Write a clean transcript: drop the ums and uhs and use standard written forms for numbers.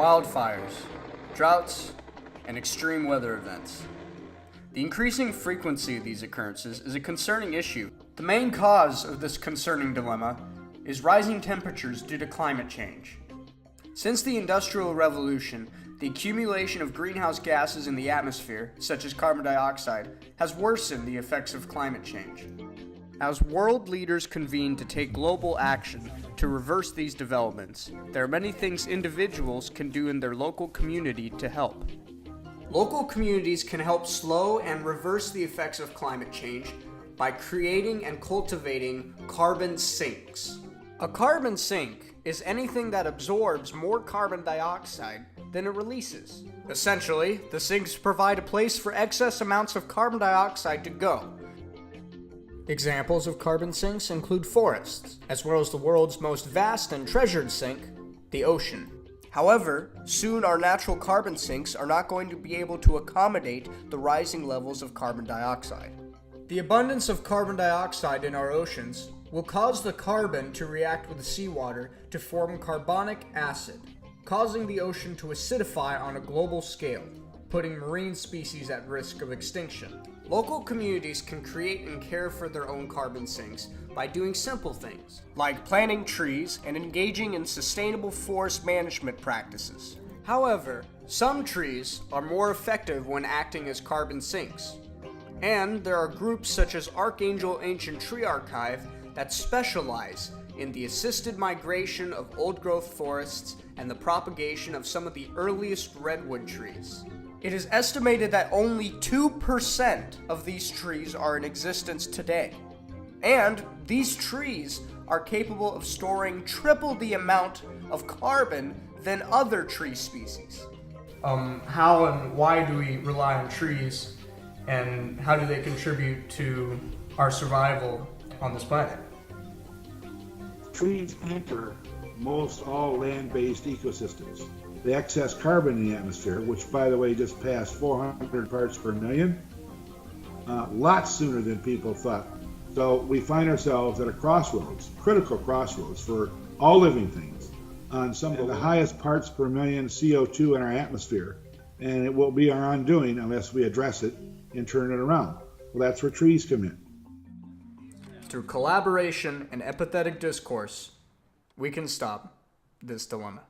wildfires, droughts, and extreme weather events. The increasing frequency of these occurrences is a concerning issue. The main cause of this concerning dilemma is rising temperatures due to climate change. Since the Industrial Revolution, the accumulation of greenhouse gases in the atmosphere, such as carbon dioxide, has worsened the effects of climate change. As world leaders convene to take global action to reverse these developments, there are many things individuals can do in their local community to help. Local communities can help slow and reverse the effects of climate change by creating and cultivating carbon sinks. A carbon sink is anything that absorbs more carbon dioxide than it releases. Essentially, the sinks provide a place for excess amounts of carbon dioxide to go. Examples of carbon sinks include forests, as well as the world's most vast and treasured sink, the ocean. However, soon our natural carbon sinks are not going to be able to accommodate the rising levels of carbon dioxide. The abundance of carbon dioxide in our oceans will cause the carbon to react with the seawater to form carbonic acid, causing the ocean to acidify on a global scale, putting marine species at risk of extinction. Local communities can create and care for their own carbon sinks by doing simple things, like planting trees and engaging in sustainable forest management practices. However, some trees are more effective when acting as carbon sinks. And there are groups such as Archangel Ancient Tree Archive that specialize in the assisted migration of old-growth forests and the propagation of some of the earliest redwood trees. It is estimated that only 2% of these trees are in existence today. And these trees are capable of storing triple the amount of carbon than other tree species. How and why do we rely on trees, and how do they contribute to our survival on this planet? Trees anchor most all land-based ecosystems. They excess carbon in the atmosphere, which, by the way, just passed 400 parts per million, lots sooner than people thought. So we find ourselves at a crossroads, critical crossroads for all living things, on some of the highest parts per million CO2 in our atmosphere, and it will be our undoing unless we address it and turn it around. Well, that's where trees come in. Through collaboration and empathetic discourse, we can stop this dilemma.